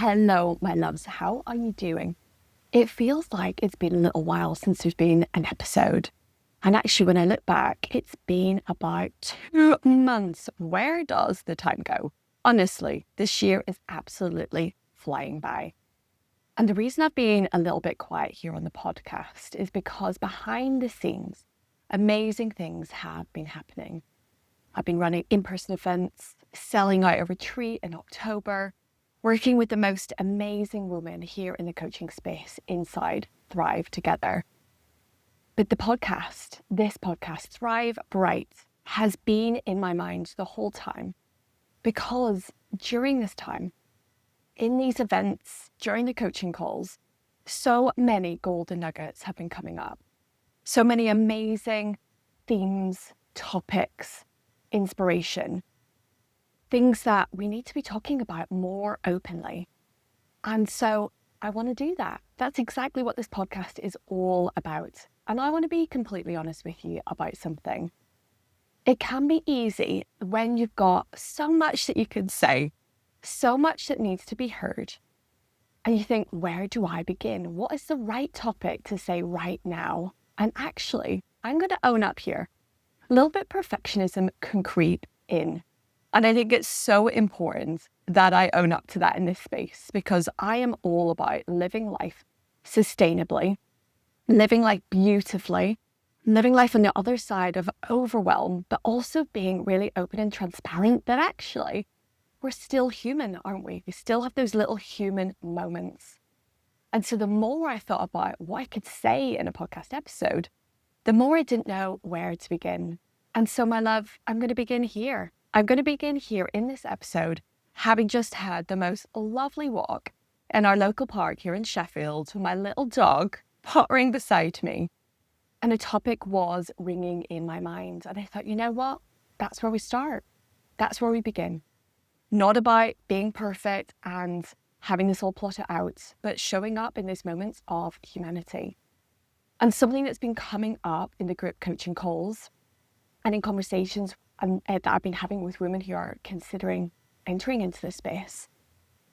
Hello, my loves. How are you doing? It feels like it's been a little while since there's been an episode. And actually, when I look back, it's been about 2 months. Where does the time go? Honestly, this year is absolutely flying by. And the reason I've been a little bit quiet here on the podcast is because behind the scenes, amazing things have been happening. I've been running in-person events, selling out a retreat in October, working with the most amazing women here in the coaching space inside Thrive Together. But this podcast, Thrive Bright, has been in my mind the whole time because during this time, in these events, during the coaching calls, so many golden nuggets have been coming up. So many amazing themes, topics, inspiration, things that we need to be talking about more openly. And so I want to do that. That's exactly what this podcast is all about. And I want to be completely honest with you about something. It can be easy when you've got so much that you can say, so much that needs to be heard. And you think, where do I begin? What is the right topic to say right now? And actually, I'm going to own up here. A little bit perfectionism can creep in. And I think it's so important that I own up to that in this space because I am all about living life sustainably, living life beautifully, living life on the other side of overwhelm, but also being really open and transparent that actually we're still human, aren't we? We still have those little human moments. And so the more I thought about what I could say in a podcast episode, the more I didn't know where to begin. And so, my love, I'm going to begin here. I'm going to begin here in this episode, having just had the most lovely walk in our local park here in Sheffield with my little dog pottering beside me. And a topic was ringing in my mind. And I thought, you know what? That's where we start. That's where we begin. Not about being perfect and having this all plotted out, but showing up in those moments of humanity. And something that's been coming up in the group coaching calls and in conversations that I've been having with women who are considering entering into this space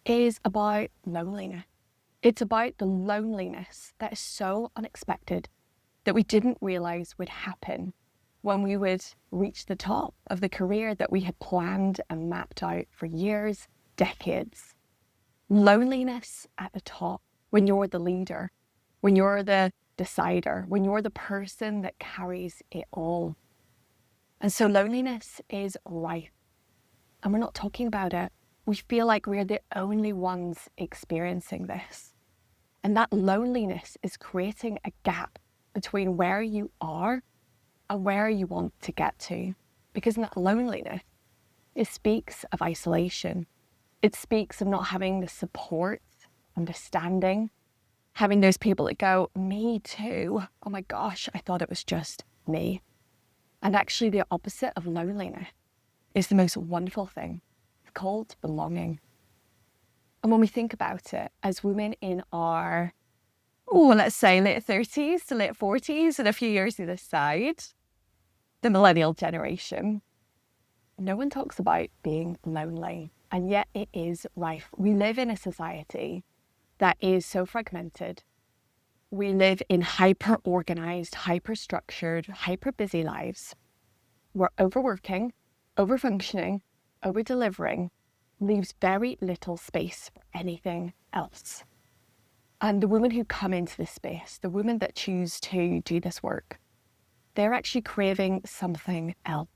is about loneliness. It's about the loneliness that is so unexpected that we didn't realize would happen when we would reach the top of the career that we had planned and mapped out for years, decades. Loneliness at the top, when you're the leader, when you're the decider, when you're the person that carries it all. And so loneliness is rife, and we're not talking about it. We feel like we're the only ones experiencing this. And that loneliness is creating a gap between where you are and where you want to get to. Because in that loneliness, it speaks of isolation. It speaks of not having the support, understanding, having those people that go, me too. Oh my gosh, I thought it was just me. And actually the opposite of loneliness is the most wonderful thing. It's called belonging. And when we think about it as women in our, let's say late 30s to late 40s and a few years either side, the millennial generation, no one talks about being lonely. And yet it is rife. We live in a society that is so fragmented. We live in hyper-organized, hyper-structured, hyper-busy lives. We're overworking, over-functioning, over-delivering, leaves very little space for anything else. And the women who come into this space, the women that choose to do this work, they're actually craving something else.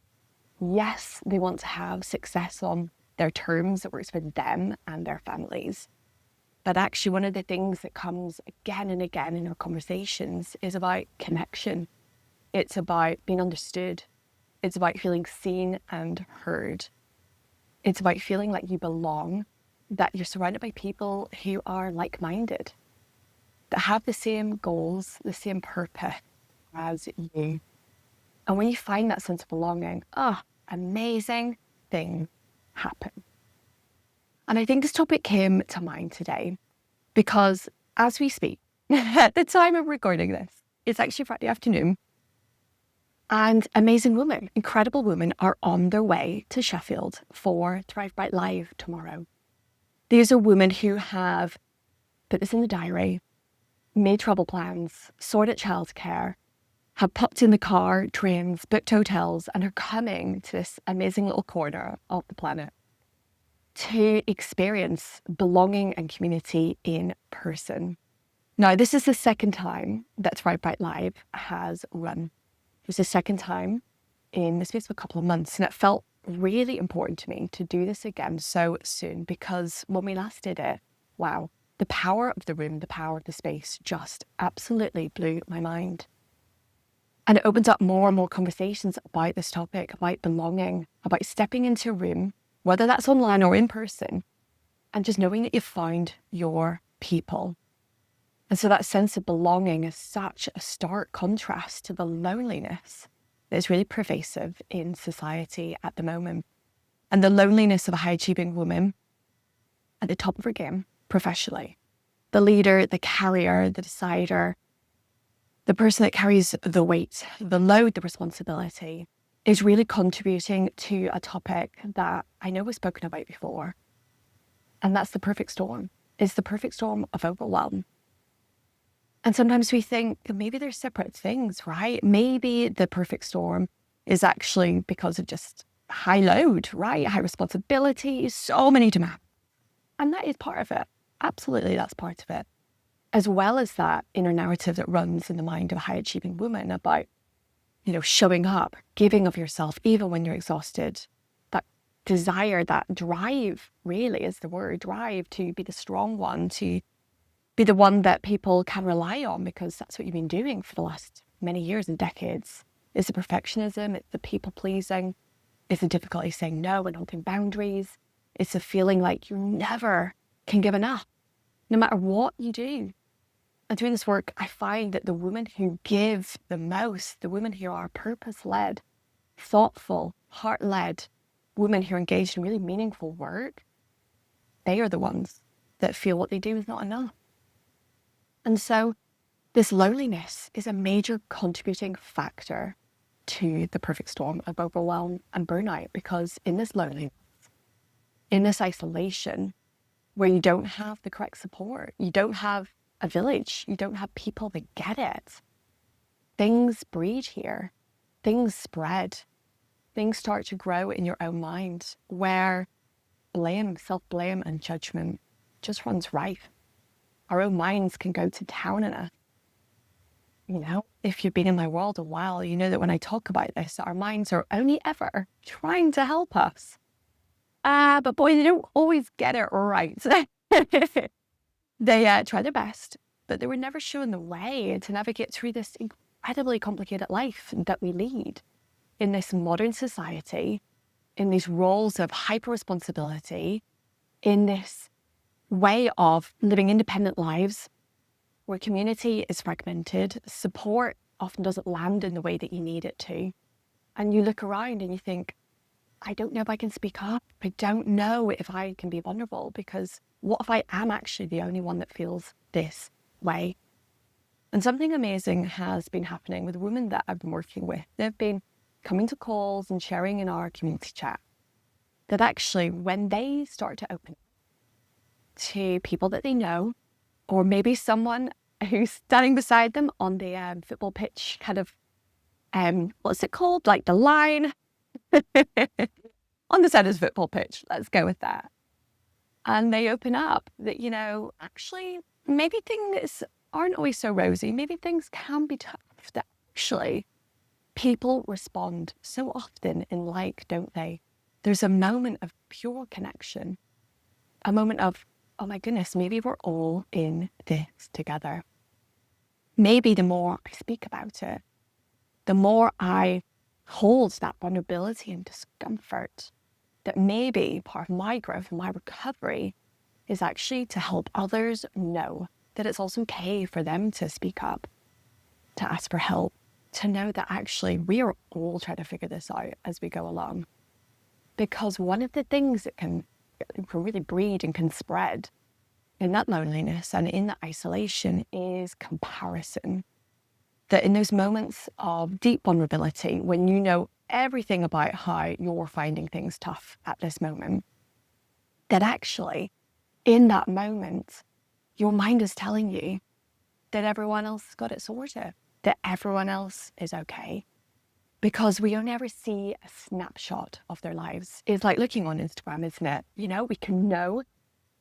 Yes, they want to have success on their terms that works for them and their families. But actually one of the things that comes again and again in our conversations is about connection. It's about being understood. It's about feeling seen and heard. It's about feeling like you belong, that you're surrounded by people who are like-minded, that have the same goals, the same purpose as you. And when you find that sense of belonging, amazing things happen. And I think this topic came to mind today because as we speak, at the time of recording this, it's actually Friday afternoon, and amazing women, incredible women are on their way to Sheffield for Thrive Bright Live tomorrow. These are women who have put this in the diary, made travel plans, sorted childcare, have popped in the car, trains, booked hotels, and are coming to this amazing little corner of the planet to experience belonging and community in person. Now, this is the second time that Thrive Bright Live has run. It was the second time in the space of a couple of months, and it felt really important to me to do this again so soon, because when we last did it, wow, the power of the room, the power of the space just absolutely blew my mind. And it opens up more and more conversations about this topic, about belonging, about stepping into a room, whether that's online or in person, and just knowing that you've found your people. And so that sense of belonging is such a stark contrast to the loneliness that is really pervasive in society at the moment. And the loneliness of a high-achieving woman at the top of her game professionally. The leader, the carrier, the decider, the person that carries the weight, the load, the responsibility, is really contributing to a topic that I know was spoken about before. And that's the perfect storm. It's the perfect storm of overwhelm. And sometimes we think maybe they're separate things, right? Maybe the perfect storm is actually because of just high load, right? High responsibility, so many demands. And that is part of it. Absolutely, that's part of it. As well as that inner narrative that runs in the mind of a high achieving woman about, showing up, giving of yourself, even when you're exhausted. That desire, that drive, really is the word, drive to be the strong one, to be the one that people can rely on, because that's what you've been doing for the last many years and decades. It's the perfectionism, it's the people pleasing, it's the difficulty saying no and holding boundaries. It's the feeling like you never can give enough, no matter what you do. And doing this work, I find that the women who give the most, the women who are purpose-led, thoughtful, heart-led, women who are engaged in really meaningful work, they are the ones that feel what they do is not enough. And so this loneliness is a major contributing factor to the perfect storm of overwhelm and burnout, because in this loneliness, in this isolation, where you don't have the correct support, you don't have a village, you don't have people that get it, things breed here, things spread, things start to grow in your own mind, where blame, self-blame and judgment just runs rife. Our own minds can go to town on us. If you've been in my world a while, you know that when I talk about this, our minds are only ever trying to help us. But boy, they don't always get it right. They try their best, but they were never shown the way to navigate through this incredibly complicated life that we lead in this modern society, in these roles of hyper-responsibility, in this way of living independent lives where community is fragmented, support often doesn't land in the way that you need it to. And you look around and you think, I don't know if I can speak up. I don't know if I can be vulnerable, because what if I am actually the only one that feels this way? And something amazing has been happening with women that I've been working with. They've been coming to calls and sharing in our community chat that actually when they start to open to people that they know, or maybe someone who's standing beside them on the football pitch, kind of, what's it called? Like the line on the side of the football pitch. Let's go with that. And they open up that, actually, maybe things aren't always so rosy. Maybe things can be tough. That actually people respond so often in like, don't they? There's a moment of pure connection, a moment of, oh my goodness, maybe we're all in this together. Maybe the more I speak about it, the more I hold that vulnerability and discomfort, that maybe part of my growth and my recovery is actually to help others know that it's also okay for them to speak up, to ask for help, to know that actually we are all trying to figure this out as we go along. Because one of the things that can really breed and can spread in that loneliness and in that isolation is comparison. That in those moments of deep vulnerability, when you know everything about how you're finding things tough at this moment, that actually in that moment, your mind is telling you that everyone else has got it sorted, that everyone else is okay. Because we only ever see a snapshot of their lives. It's like looking on Instagram, isn't it? You know, we can know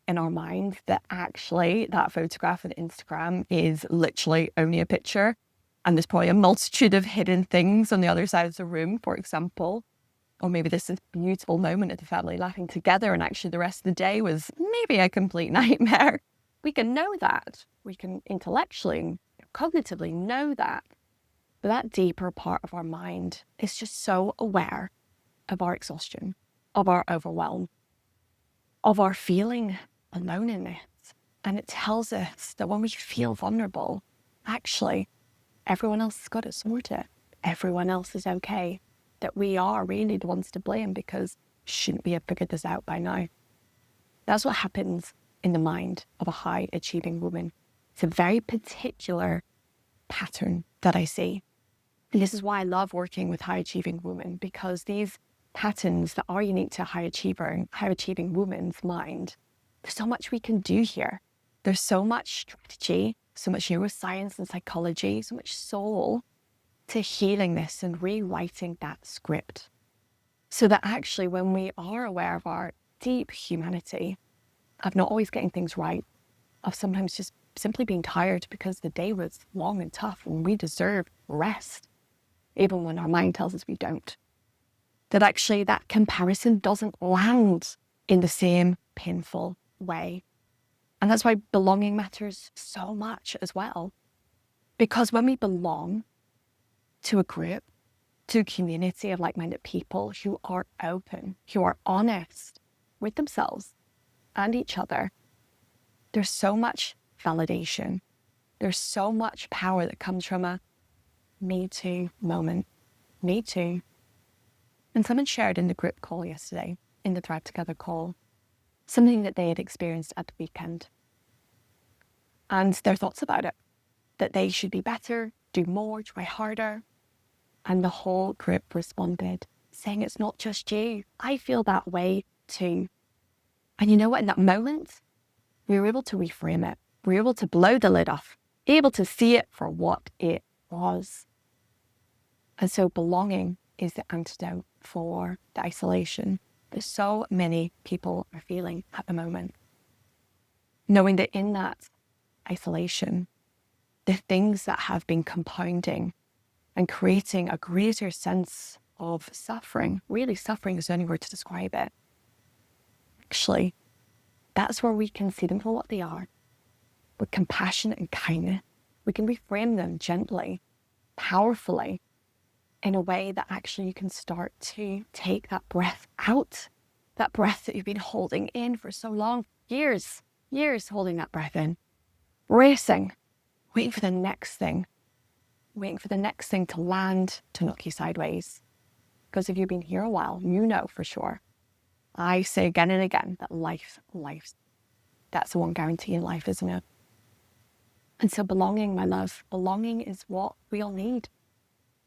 in our mind that actually that photograph on Instagram is literally only a picture. And there's probably a multitude of hidden things on the other side of the room, for example. Or maybe this is a beautiful moment of the family laughing together and actually the rest of the day was maybe a complete nightmare. We can know that. We can intellectually, cognitively know that. But that deeper part of our mind is just so aware of our exhaustion, of our overwhelm, of our feeling alone in it. And it tells us that when we feel vulnerable, actually, everyone else has got it sorted. Everyone else is okay. That we are really the ones to blame because shouldn't we have figured this out by now? That's what happens in the mind of a high achieving woman. It's a very particular pattern that I see. And this is why I love working with high achieving women, because these patterns that are unique to a high achieving woman's mind, there's so much we can do here. There's so much strategy, so much neuroscience and psychology, so much soul to healing this and rewriting that script. So that actually when we are aware of our deep humanity, of not always getting things right, of sometimes just simply being tired because the day was long and tough and we deserve rest, even when our mind tells us we don't. That actually that comparison doesn't land in the same painful way. And that's why belonging matters so much as well. Because when we belong to a group, to a community of like-minded people who are open, who are honest with themselves and each other, there's so much validation. There's so much power that comes from a me too moment. Me too. And someone shared in the group call yesterday, in the Thrive Together call, something that they had experienced at the weekend. And their thoughts about it, that they should be better, do more, try harder. And the whole group responded, saying, it's not just you. I feel that way too. And you know what? In that moment, we were able to reframe it. We were able to blow the lid off, able to see it for what it was. And so belonging is the antidote for the isolation that so many people are feeling at the moment. Knowing that in that isolation, the things that have been compounding and creating a greater sense of suffering, really suffering is the only word to describe it. Actually, that's where we can see them for what they are. With compassion and kindness, we can reframe them gently, powerfully, in a way that actually you can start to take that breath out, that breath that you've been holding in for so long, years holding that breath in, racing, waiting for the next thing to land, to knock you sideways. Because if you've been here a while, you know for sure. I say again and again that life, that's the one guarantee in life, isn't it? And so belonging, my love, belonging is what we all need.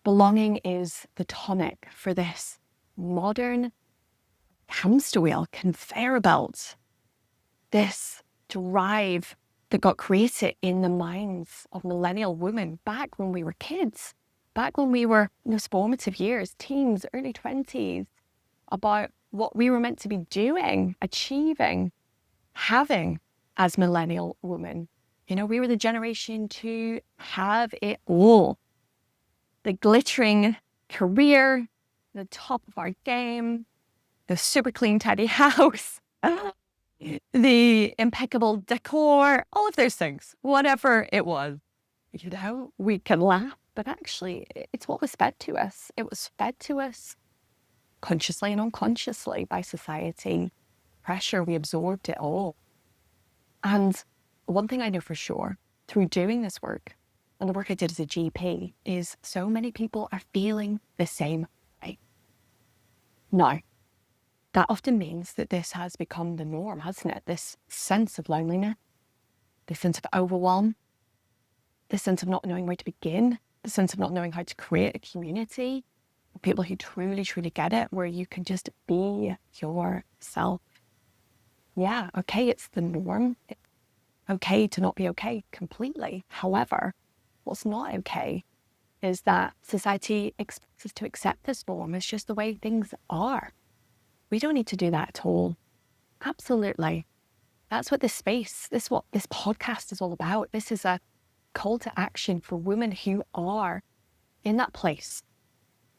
Belonging is the tonic for this modern hamster wheel, conveyor belt, this drive that got created in the minds of millennial women back when we were kids, back when we were in those formative years, teens, early 20s, about what we were meant to be doing, achieving, having as millennial women. You know, we were the generation to have it all. The glittering career, the top of our game, the super clean, tidy house, the impeccable decor, all of those things, whatever it was. You know, we can laugh, but actually it's what was fed to us. It was fed to us consciously and unconsciously by society. Pressure, we absorbed it all. And one thing I know for sure through doing this work, and the work I did as a GP, is so many people are feeling the same way. Now, that often means that this has become the norm, hasn't it? This sense of loneliness, this sense of overwhelm, this sense of not knowing where to begin, the sense of not knowing how to create a community, people who truly, truly get it, where you can just be yourself. Yeah, okay, it's the norm. It's okay to not be okay completely. However, what's not okay is that society expects us to accept this norm. It's just the way things are. We don't need to do that at all. Absolutely. That's what what this podcast is all about. This is a call to action for women who are in that place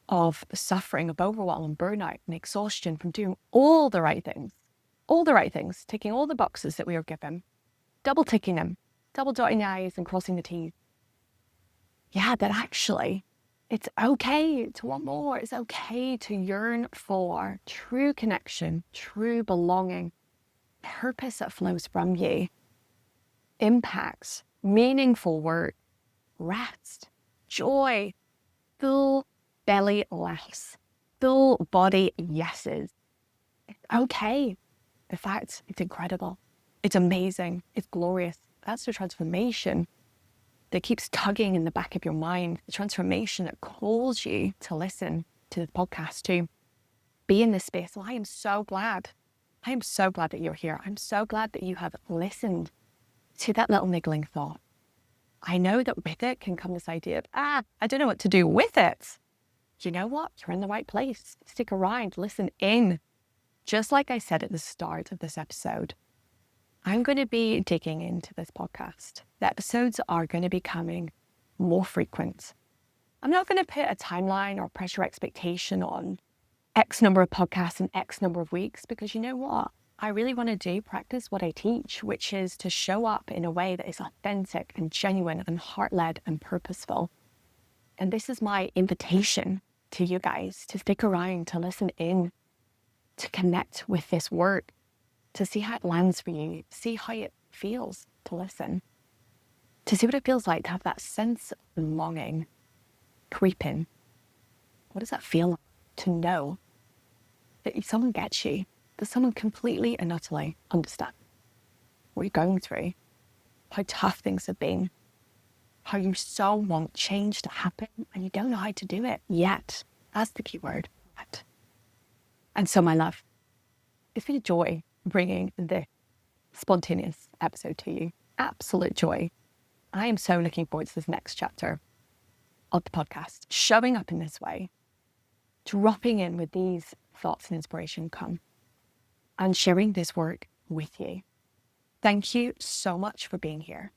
of suffering, of overwhelm and burnout and exhaustion from doing all the right things, ticking all the boxes that we are given, double ticking them, double dotting the I's and crossing the T's. Yeah, that actually it's okay to want more. It's okay to yearn for true connection, true belonging, purpose that flows from you, impacts, meaningful work, rest, joy, full belly laughs, full body yeses. It's okay. In fact, it's incredible. It's amazing. It's glorious. That's the transformation that keeps tugging in the back of your mind, the transformation that calls you to listen to the podcast, to be in this space. Well, I am so glad. I am so glad that you're here. I'm so glad that you have listened to that little niggling thought. I know that with it can come this idea of, I don't know what to do with it. You know what? You're in the right place. Stick around, listen in. Just like I said at the start of this episode, I'm going to be digging into this podcast. The episodes are going to be coming more frequent. I'm not going to put a timeline or pressure expectation on X number of podcasts in X number of weeks, because you know what? I really want to practice what I teach, which is to show up in a way that is authentic and genuine and heart-led and purposeful. And this is my invitation to you guys to stick around, to listen in, to connect with this work, to see how it lands for you, see how it feels to listen, to see what it feels like to have that sense of longing creep in. What does that feel like to know that someone gets you, that someone completely and utterly understands what you're going through, how tough things have been, how you so want change to happen and you don't know how to do it yet. That's the key word, yet. And so, my love, it's been a joy bringing this spontaneous episode to you. Absolute joy. I am so looking forward to this next chapter of the podcast, showing up in this way, dropping in with these thoughts and inspiration come, and sharing this work with you. Thank you so much for being here.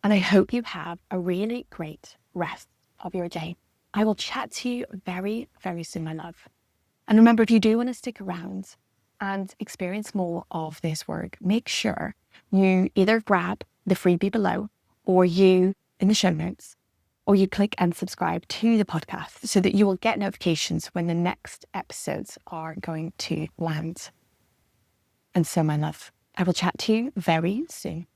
And I hope you have a really great rest of your day. I will chat to you very, very soon, my love. And remember, if you do want to stick around and experience more of this work, make sure you either grab the freebie below, or you in the show notes, or you click and subscribe to the podcast so that you will get notifications when the next episodes are going to land. And so, my love, I will chat to you very soon.